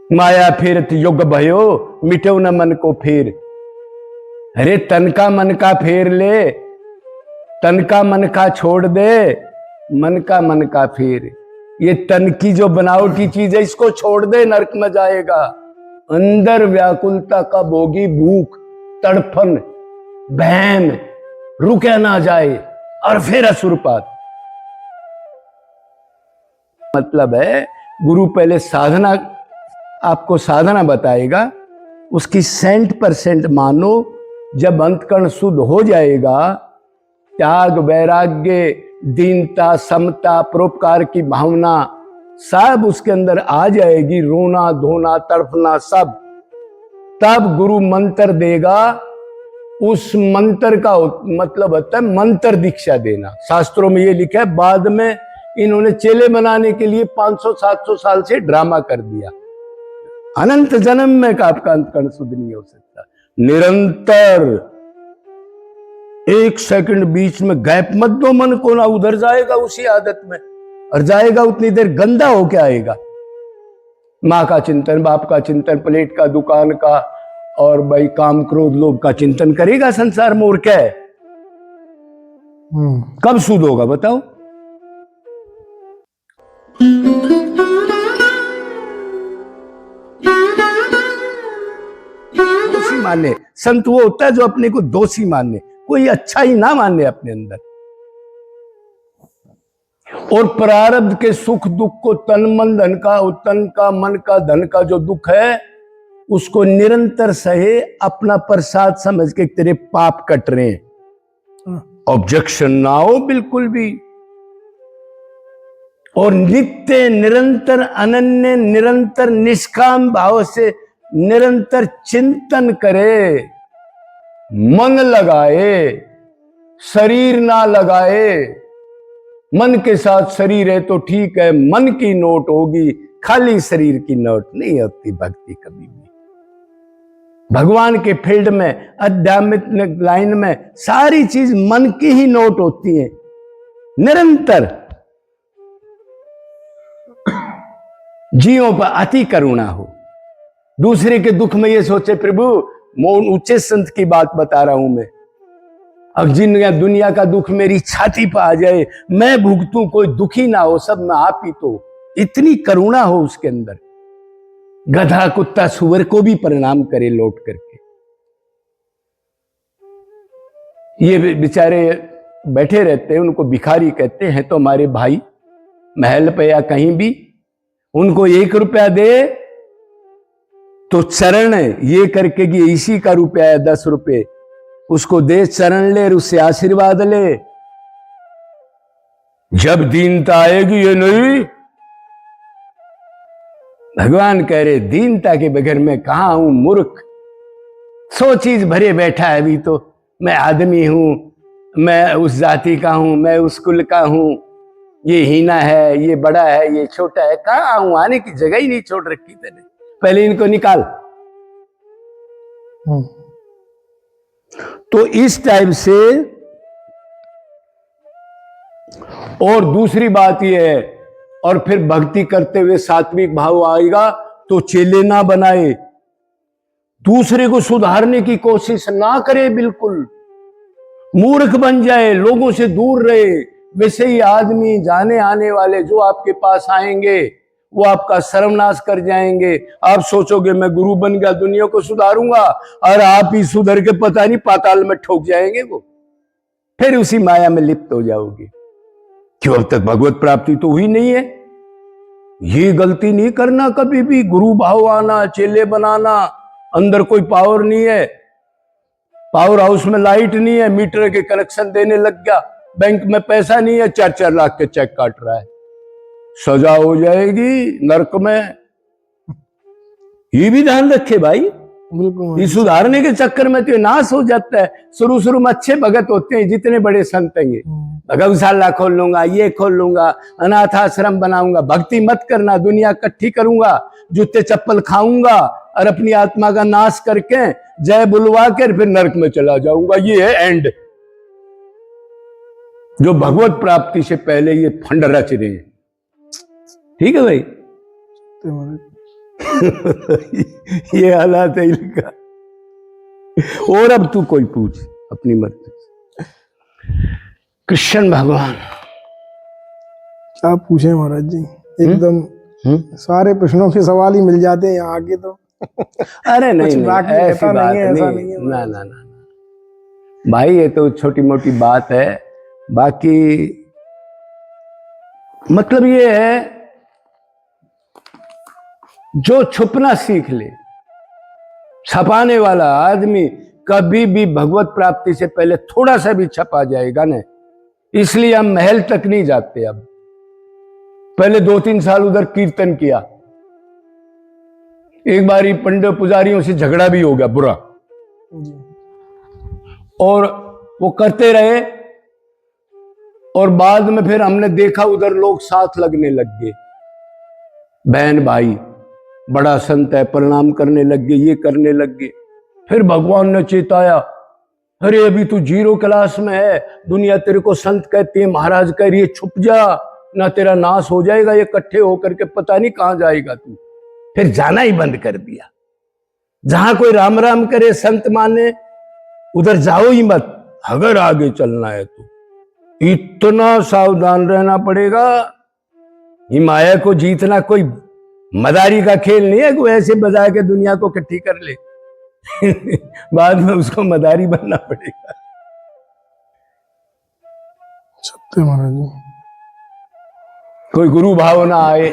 माया फेरत युग भयो, मिटो न मन को फेर। अरे तन का मन का फेर ले, तन का मन का छोड़ दे, मन का फेर। ये तन की जो बनावटी चीज है इसको छोड़ दे, नरक में जाएगा। अंदर व्याकुलता का भोगी, भूख, तड़फन, बहम रुके ना जाए और फिर असुरपात। मतलब है गुरु पहले साधना, आपको साधना बताएगा, उसकी 100% मानो। जब अंतकरण शुद्ध हो जाएगा, त्याग, वैराग्य, दीनता, समता, परोपकार की भावना सब उसके अंदर आ जाएगी, रोना धोना तड़पना सब, तब गुरु मंत्र देगा। उस मंत्र का मतलब होता है मंत्र दीक्षा देना। शास्त्रों में ये लिखा है, बाद में इन्होंने चेले बनाने के लिए 500-700 साल से ड्रामा कर दिया। अनंत जन्म में का आपका अंतकरण शुद्ध नहीं हो सकता। निरंतर 1 सेकंड बीच में गैप मत दो मन को, ना उधर जाएगा उसी आदत में, और जाएगा उतनी देर गंदा होके आएगा। माँ का चिंतन, बाप का चिंतन, प्लेट का, दुकान का, और भाई काम क्रोध लोभ का चिंतन करेगा संसार में, और क्या है? कब शुद्ध होगा बताओ? दोषी माने संत वो होता है जो अपने को दोषी माने, कोई अच्छा ही ना माने अपने अंदर, और प्रारब्ध के सुख दुख को, तन मन धन का, तन का मन का धन का जो दुख है उसको निरंतर सहे, अपना प्रसाद समझ के तेरे पाप कट रहे हैं, ऑब्जेक्शन ना हो बिल्कुल भी। और नित्य निरंतर अनन्य निरंतर निष्काम भाव से निरंतर चिंतन करे, मन लगाए, शरीर ना लगाए। मन के साथ शरीर है तो ठीक है, मन की नोट होगी, खाली शरीर की नोट नहीं होती भक्ति कभी भी। भगवान के फील्ड में, आध्यात्मिक लाइन में सारी चीज मन की ही नोट होती है निरंतर। जीवों पर अति करुणा हो, दूसरे के दुख में ये सोचे प्रभु, मौन ऊंचे संत की बात बता रहा हूं मैं, अब जिन दुनिया का दुख मेरी छाती पर आ जाए, मैं भुगतूं, कोई दुखी ना हो, सब मैं आप ही तो। इतनी करुणा हो उसके अंदर, गधा कुत्ता सुअर को भी प्रणाम करे लौट करके। ये बेचारे बैठे रहते हैं, उनको भिखारी कहते हैं, तो हमारे भाई महल पे या कहीं भी, उनको 1 रुपया दे तो चरण ये करके कि इसी का रुपया है 10 रुपये, उसको दे, चरण ले, उससे आशीर्वाद ले। जब दीनता आएगी, ये नहीं, भगवान कह रहे दीनता के बगैर मैं कहां हूं मूर्ख, 100 चीज भरे बैठा है अभी तो, मैं आदमी हूं, मैं उस जाति का हूं, मैं उस कुल का हूं, ये हीना है, ये बड़ा है, ये छोटा है, कहां हूं, आने की जगह ही नहीं छोड़ रखी तेने, पहले इनको निकाल। तो इस टाइप से। और दूसरी बात यह है, और फिर भक्ति करते हुए सात्विक भाव आएगा तो चेले ना बनाए, दूसरे को सुधारने की कोशिश ना करे, बिल्कुल मूर्ख बन जाए, लोगों से दूर रहे। वैसे ही आदमी जाने आने वाले जो आपके पास आएंगे वो आपका सर्वनाश कर जाएंगे। आप सोचोगे मैं गुरु बन गया, दुनिया को सुधारूंगा, और आप ही सुधर के पता नहीं पाताल में ठोक जाएंगे वो, फिर उसी माया में लिप्त हो जाओगे। क्यों? अब तक भगवत प्राप्ति तो हुई नहीं है। ये गलती नहीं करना कभी भी, गुरु भाव आना, चेले बनाना, अंदर कोई पावर नहीं है, पावर हाउस में लाइट नहीं है, मीटर के कनेक्शन देने लग गया, बैंक में पैसा नहीं है, 4-4 लाख के चेक काट रहा है, सजा हो जाएगी नरक में। ये भी ध्यान रखे भाई, बिल्कुल। ये सुधारने के चक्कर में तो नाश हो जाता है। शुरू में अच्छे भगत होते हैं, जितने बड़े संत हैं, ये गौशाला खोल लूंगा, ये खोल लूंगा, अनाथ आश्रम बनाऊंगा, भक्ति मत करना, दुनिया इकट्ठी करूंगा, जूते चप्पल खाऊंगा और अपनी आत्मा का नाश करके जय बुलवा कर फिर नरक में चला जाऊंगा। ये है एंड। जो भगवत प्राप्ति से पहले ये फंड रच रहे हैं। ठीक है भाई। ये हालात है इनका। और अब तू कोई पूछ अपनी मर्जी से। कृष्ण भगवान। आप पूछे महाराज जी, एकदम सारे प्रश्नों के सवाल ही मिल जाते हैं यहाँ आके तो। अरे नहीं, नहीं ऐसी बात नहीं, ना ना ना भाई, ये तो छोटी मोटी बात है। बाकी मतलब ये है, जो छुपना सीख ले, छपाने वाला आदमी कभी भी भगवत प्राप्ति से पहले थोड़ा सा भी छपा जाएगा ना। इसलिए हम महल तक नहीं जाते। अब पहले 2-3 साल उधर कीर्तन किया, एक बारी पंडित पुजारियों से झगड़ा भी हो गया बुरा, और वो करते रहे, और बाद में फिर हमने देखा उधर लोग साथ लगने लग गए, बहन भाई बड़ा संत है, प्रणाम करने लग गए, ये करने लग गए। फिर भगवान ने चेताया, अरे अभी तू 0 क्लास में है, दुनिया तेरे को संत कहती है, महाराज कह रही है छुप जा, ना तेरा नाश हो जाएगा, ये इकट्ठे होकर के पता नहीं कहां जाएगा तू। फिर जाना ही बंद कर दिया। जहां कोई राम राम करे, संत माने, उधर जाओ ही मत। अगर आगे चलना है तो इतना सावधान रहना पड़ेगा। ये माया को जीतना कोई मदारी का खेल नहीं है, कोई ऐसे बजा के दुनिया को इकट्ठी कर ले बाद में उसको मदारी बनना पड़ेगा। सत्य महाराज जी। कोई गुरु भावना आए,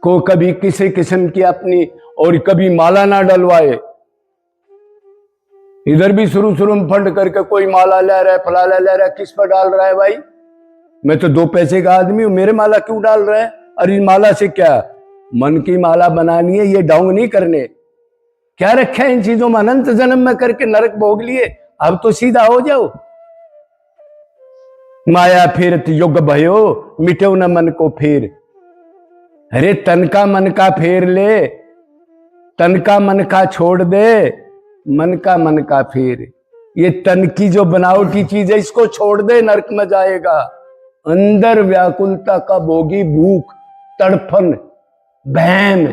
को कभी किसी किस्म की अपनी, और कभी माला ना डलवाए। इधर भी शुरू में फंड करके कोई माला ले रहा है, फलाना ले रहा है, किस पर डाल रहा है भाई? मैं तो 2 पैसे का आदमी हूं, मेरे माला क्यों डाल रहा है? अरे माला से क्या, मन की माला बनानी है, ये ढोंग नहीं करने। क्या रखा है इन चीजों में? अनंत जन्म में करके नरक भोग लिए, अब तो सीधा हो जाओ। माया फिरत युग भयो, मिटो न मन को फेर। अरे तन का मन का फेर ले, तन का मन का छोड़ दे, मन का फेर। ये तन की जो बनावटी चीज है, इसको छोड़ दे, नरक में जाएगा। अंदर व्याकुलता का भोगी, भूख, तड़फन, बहम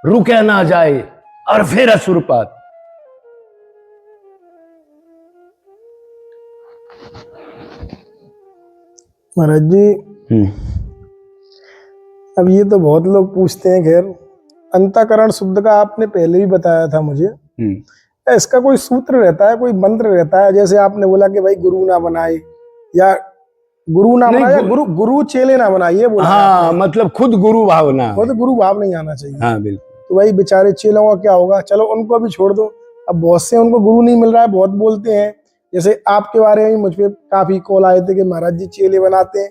रुके ना जाए, और फिर असुरपात। महाराज जी, अब ये तो बहुत लोग पूछते हैं, खैर अंतःकरण शुद्ध का आपने पहले भी बताया था मुझे। इसका कोई सूत्र रहता है, कोई मंत्र रहता है? जैसे आपने बोला कि भाई गुरु ना बनाए, या गुरु ना बनाए, या गुरु चेले ना बनाइए। हाँ, मतलब खुद गुरु भावना, खुद गुरु भाव नहीं आना चाहिए। हाँ बिल्कुल। तो भाई बेचारे चेलों का क्या होगा? चलो उनको भी छोड़ दो। अब बहुत से उनको गुरु नहीं मिल रहा है, बहुत बोलते हैं। जैसे आपके बारे में मुझ पे काफी कॉल आए थे कि महाराज जी चेले बनाते हैं।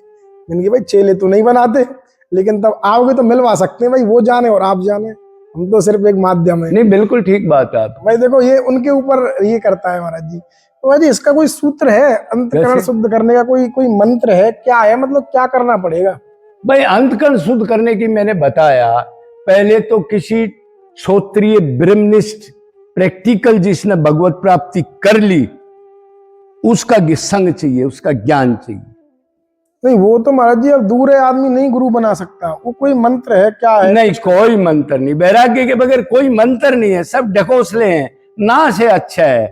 मैंने कहा भाई चेले तो नहीं बनाते, लेकिन तब आओगे तो मिलवा सकते हैं भाई, वो जाने और आप जाने, हम तो सिर्फ एक माध्यम है। नहीं बिल्कुल ठीक बात है भाई देखो, ये उनके ऊपर ये करता है महाराज जी। तो भाई इसका कोई सूत्र है अंतःकरण शुद्ध करने का? कोई मंत्र है? क्या है, मतलब क्या करना पड़ेगा? भाई अंतःकरण शुद्ध करने की मैंने बताया, पहले तो किसी क्षोत्रिय ब्रह्मनिष्ठ प्रैक्टिकल जिसने भगवत प्राप्ति कर ली, उसका संग चाहिए, उसका ज्ञान चाहिए। नहीं वो तो महाराज जी अब दूर है, आदमी नहीं गुरु बना सकता। वो कोई मंत्र है, क्या है? नहीं कोई मंत्र नहीं, वैराग्य के बगैर कोई मंत्र नहीं है, सब ढकोसले हैं। ना से अच्छा है,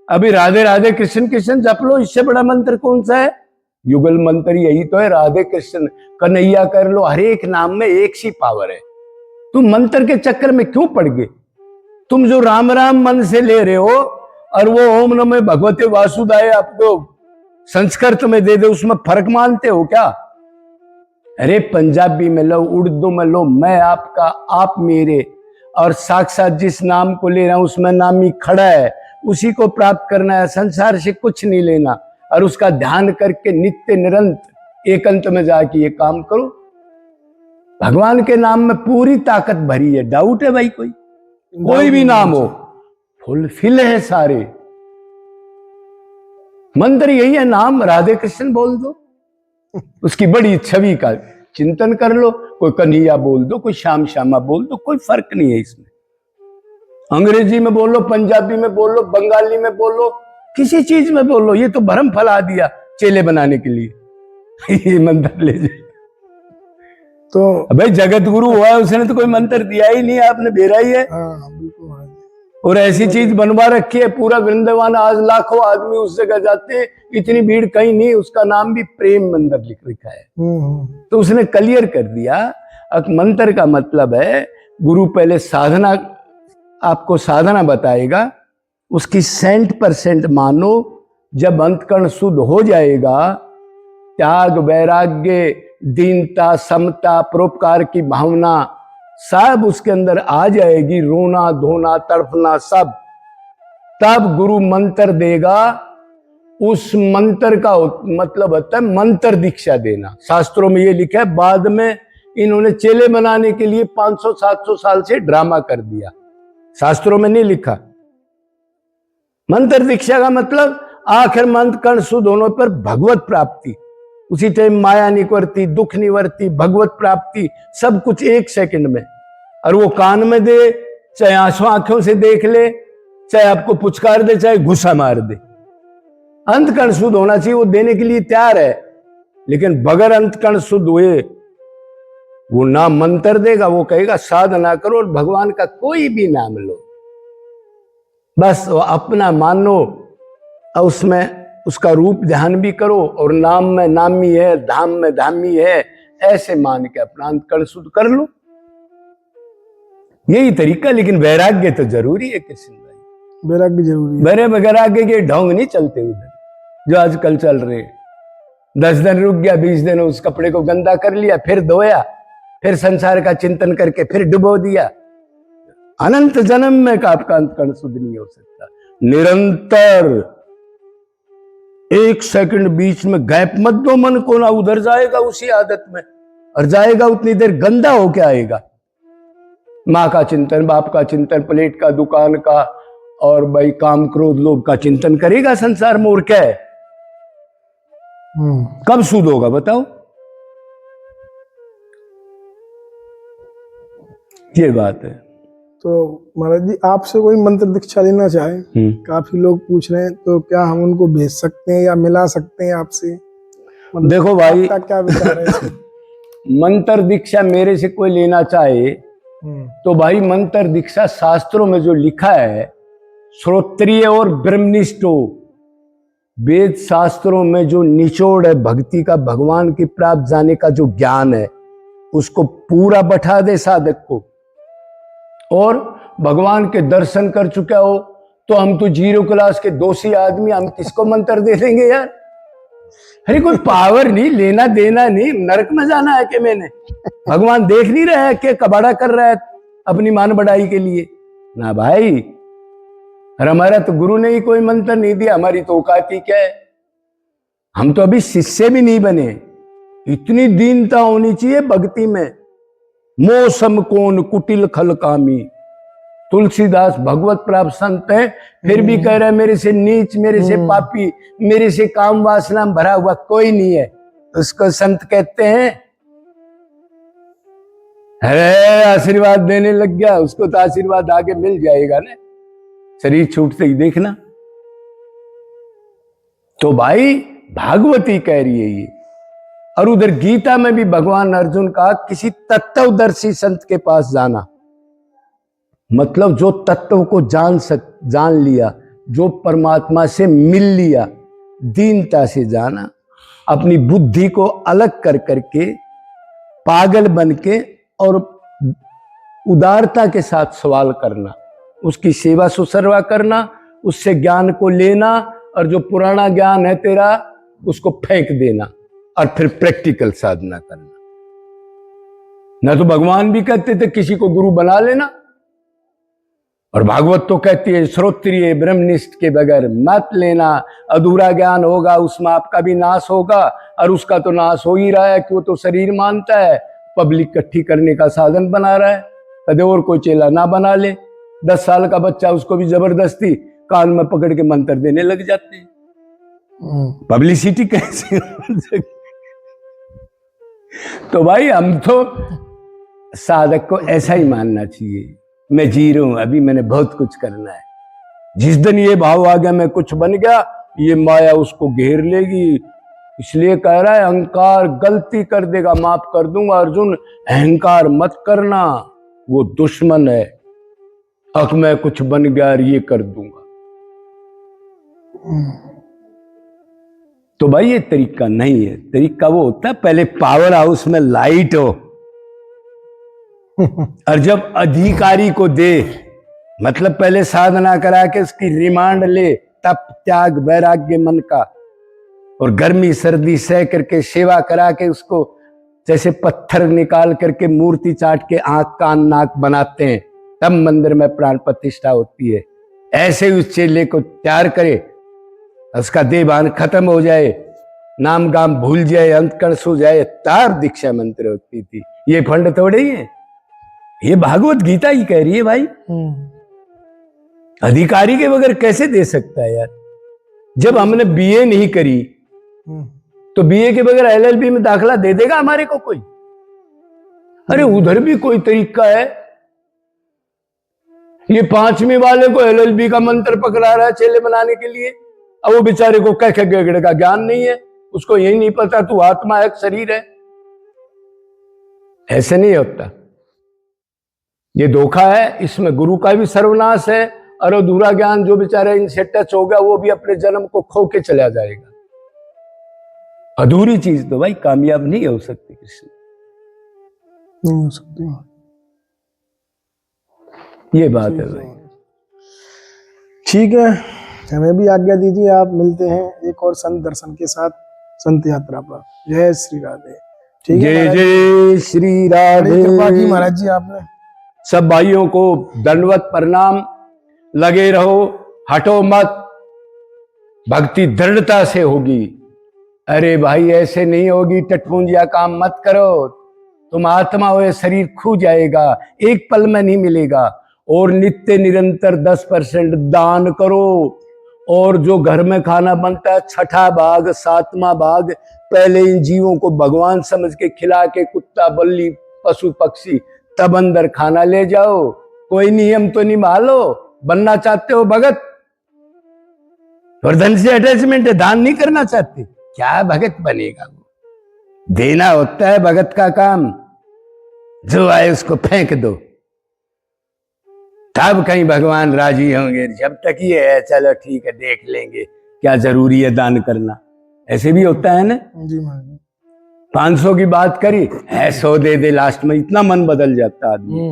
अभी राधे राधे कृष्ण कृष्ण जप लो, इससे बड़ा मंत्र कौन सा है? युगल मंत्र यही तो है, राधे कृष्ण कन्हैया कर लो। हर एक नाम में एक सी पावर है। तुम मंत्र के चक्कर में क्यों पड़ गए? तुम जो राम राम मन से ले रहे हो, और वो ओम नमः भगवते वासुदेवाय आपको संस्कृत में दे दे, उसमें फर्क मानते हो क्या? अरे पंजाबी में लो, उर्दू में लो, मैं आपका, आप मेरे, और साक्षात जिस नाम को ले रहा हूं उसमें नाम ही खड़ा है, उसी को प्राप्त करना है। संसार से कुछ नहीं लेना, और उसका ध्यान करके नित्य निरंतर एकांत में जाके ये काम करो। भगवान के नाम में पूरी ताकत भरी है। डाउट है भाई? कोई भी नाम हो, फुलफिल है सारे। मंत्र यही है, नाम राधे कृष्ण बोल दो, उसकी बड़ी छवि का चिंतन कर लो। कोई कन्हैया बोल दो, कोई श्याम श्यामा बोल दो, कोई फर्क नहीं है इसमें। अंग्रेजी में बोलो, पंजाबी में बोलो, बंगाली में बोलो, किसी चीज में बोलो, ये तो भरम फैला दिया चेले बनाने के लिए ये मंत्र ले जाए। तो भाई जगत गुरु हुआ है, उसने तो कोई मंत्र दिया ही नहीं, आपने बेरा ही है। हाँ बिल्कुल महाराज जी। और ऐसी चीज बनवा रखी है, पूरा वृंदावन आज लाखों आदमी उस जगह जाते हैं, इतनी भीड़ कहीं नहीं, उसका नाम भी प्रेम मंदिर लिख रखा है। तो उसने क्लियर कर दिया। अब मंत्र का मतलब है, गुरु पहले साधना, आपको साधना बताएगा, उसकी 100% मानो। जब अंतकरण शुद्ध हो जाएगा, त्याग, वैराग्य, दीनता, समता, परोपकार की भावना सब उसके अंदर आ जाएगी, रोना धोना तड़पना सब, तब गुरु मंत्र देगा। उस मंत्र का मतलब होता है मंत्र दीक्षा देना। शास्त्रों में ये लिखा है, बाद में इन्होंने चेले बनाने के लिए 500-700 साल से ड्रामा कर दिया, शास्त्रों में नहीं लिखा। मंत्र दीक्षा का मतलब आखिर मंत्र कर्ण शुद्ध होने पर भगवत प्राप्ति, उसी टाइम माया निवर्ती, दुख निवर्ती, भगवत प्राप्ति, सब कुछ 1 सेकंड में। और वो कान में दे, चाहे आंसू आंखों से देख ले, चाहे आपको पुचकार दे, चाहे घुसा मार दे, अंतकर्ण शुद्ध होना चाहिए, वो देने के लिए तैयार है। लेकिन बगैर अंतकर्ण शुद्ध हुए वो ना मंत्र देगा, वो कहेगा साधना करो और भगवान का कोई भी नाम लो, बस वो अपना मानो, और उसमें उसका रूप ध्यान भी करो, और नाम में नामी है, धाम में धामी है, ऐसे मान के अपना अंतकर्ण शुद्ध कर लो, यही तरीका। लेकिन वैराग्य तो जरूरी है किसी भाई, वैराग्य जरूरी है। मेरे वैराग्य के ढोंग नहीं चलते उधर जो आजकल चल रहे। 10 दिन रुक गया, 20 दिन उस कपड़े को गंदा कर लिया, फिर धोया, फिर संसार का चिंतन करके फिर डुबो दिया। अनंत जन्म में का आपका अंतकर्ण शुद्ध नहीं हो सकता। निरंतर 1 सेकंड बीच में गैप मत दो मन को, ना उधर जाएगा उसी आदत में, और जाएगा उतनी देर गंदा होके आएगा। माँ का चिंतन, बाप का चिंतन, प्लेट का, दुकान का, और भाई काम क्रोध लोभ का चिंतन करेगा संसार में, और क्या है? कब शुद्ध होगा बताओ? ये बात है। तो महाराज जी, आपसे कोई मंत्र दीक्षा लेना चाहे, काफी लोग पूछ रहे हैं, तो क्या हम उनको भेज सकते हैं या मिला सकते हैं आपसे? मतलब देखो भाई, आपका क्या विचार है? मंत्र दीक्षा मेरे से कोई लेना चाहे तो भाई, मंत्र दीक्षा शास्त्रों में जो लिखा है, श्रोत्रिय और ब्रह्मनिष्ठ हो, वेद शास्त्रों में जो निचोड़ है भक्ति का, भगवान की प्राप्त जाने का जो ज्ञान है, उसको पूरा बैठा दे साधक को, और भगवान के दर्शन कर चुका हो, तो हम तो 0 क्लास के दोषी आदमी, हम किसको मंत्र दे देंगे यार? अरे कोई पावर नहीं, लेना देना नहीं, नरक में जाना है कि मैंने? भगवान देख नहीं रहा है कि कबाड़ा कर रहा है अपनी मान बढ़ाई के लिए? ना भाई, और हमारा तो गुरु ने ही कोई मंत्र नहीं दिया, हमारी तो औकात ही क्या है? हम तो अभी शिष्य भी नहीं बने। इतनी दीनता होनी चाहिए भक्ति में। मौसम कौन कुटिल खल कामी, तुलसीदास भगवत प्राप्त संत है, फिर भी कह रहे हैं मेरे से नीच, मेरे से पापी, मेरे से काम वासना भरा हुआ कोई नहीं है, उसको संत कहते हैं। अरे आशीर्वाद देने लग गया, उसको तो आशीर्वाद आगे मिल जाएगा ना, शरीर छूटते ही देखना। तो भाई भागवती कह रही है ये। और उधर गीता में भी भगवान अर्जुन का किसी तत्वदर्शी संत के पास जाना, मतलब जो तत्व को जान लिया, जो परमात्मा से मिल लिया, दीनता से जाना, अपनी बुद्धि को अलग कर करके, पागल बन के और उदारता के साथ सवाल करना, उसकी सेवा सुसरवा करना, उससे ज्ञान को लेना, और जो पुराना ज्ञान है तेरा उसको फेंक देना, और फिर प्रैक्टिकल साधना करना। ना तो भगवान भी कहते थे किसी को गुरु बना लेना, और भागवत तो कहती है श्रोत्रिय ब्रह्मनिष्ठ के बगैर मत लेना, अधूरा ज्ञान होगा, उसमें आपका भी नाश होगा, और उसका तो नाश हो ही रहा है कि वो तो शरीर मानता है, पब्लिक इकट्ठी करने का साधन बना रहा है। कदे और कोई चेला ना बना ले, 10 साल का बच्चा, उसको भी जबरदस्ती कान में पकड़ के मंत्र देने लग जाते हैं। पब्लिसिटी कैसे? तो भाई हम तो साधक को ऐसा ही मानना चाहिए, मैं जी रहा हूं, अभी मैंने बहुत कुछ करना है। जिस दिन ये भाव आ गया मैं कुछ बन गया, ये माया उसको घेर लेगी, इसलिए कह रहा है अहंकार गलती कर देगा माफ कर दूंगा। अर्जुन अहंकार मत करना, वो दुश्मन है। अब मैं कुछ बन गया ये कर दूंगा। तो भाई ये तरीका नहीं है। तरीका वो होता है पहले पावर हाउस में लाइट हो, और जब अधिकारी को दे, मतलब पहले साधना करा के उसकी रिमांड ले, तप त्याग वैराग्य मन का, और गर्मी सर्दी सह करके सेवा करा के उसको जैसे पत्थर निकाल करके मूर्ति चाट के आंख कान नाक बनाते हैं, तब मंदिर में प्राण प्रतिष्ठा होती है। ऐसे उस चेले को तैयार करे, उसका देवान खत्म हो जाए, नाम गाम भूल जाए, अंतकण सो जाए, तब दीक्षा मंत्र होती थी। ये फंड थोड़े ही है, ये भागवत गीता ही कह रही है भाई। अधिकारी के बगैर कैसे दे सकता है यार? जब हमने बीए नहीं करी तो बीए के बगैर एलएलबी में दाखला दे देगा हमारे को कोई? अरे उधर भी कोई तरीका है। ये 5वीं वाले को एलएलबी का मंत्र पकड़ा रहा है चेले बनाने के लिए, अब वो बेचारे को कह गेगड़े का ज्ञान नहीं है, उसको यही नहीं पता तू आत्मा है शरीर है। ऐसे नहीं होता, ये धोखा है। इसमें गुरु का भी सर्वनाश है, और अधूरा ज्ञान जो बेचारा इनसे टच हो गया वो भी अपने जन्म को खो के चला जाएगा। अधूरी चीज तो भाई कामयाब नहीं हो सकती, कृष्ण नहीं हो सकती। ये बात है भाई। ठीक है, हमें भी आज्ञा दीजिए, आप मिलते हैं एक और संत दर्शन के साथ संत यात्रा पर। जय श्री राधे। ठीक है, जय जय श्री राधे। कृपा की महाराज जी आपने। सब भाइयों को दंडवत प्रणाम। लगे रहो, हटो मत, भक्ति दृढ़ता से होगी। अरे भाई ऐसे नहीं होगी, टटपुंजिया काम मत करो। तुम आत्मा हो, शरीर खो जाएगा, एक पल में नहीं मिलेगा। और नित्य निरंतर 10% दान करो। और जो घर में खाना बनता है 6ठा भाग 7वां भाग पहले इन जीवों को भगवान समझ के खिला के, कुत्ता बल्ली पशु पक्षी, तब अंदर खाना ले जाओ। कोई नियम तो निभालो। बनना चाहते हो भगत, और धन से अटैचमेंट है, दान नहीं करना चाहते, क्या भगत बनेगा? वो देना होता है भगत का काम। जो आए उसको फेंक दो, तब कहीं भगवान राजी होंगे। जब तक ये है चलो ठीक है देख लेंगे, क्या जरूरी है दान करना। ऐसे भी होता है ना जी महाराज। 500 की बात करी है, 100 दे दे, लास्ट में इतना मन बदल जाता आदमी।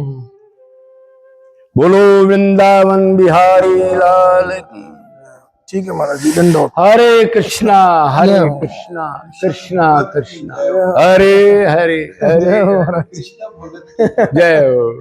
बोलो वृंदावन बिहारी लाल की। ठीक है महाराज जी, दंडोत। हरे कृष्णा कृष्णा कृष्णा हरे हरे हरे। जय हो महाराज। जय हो।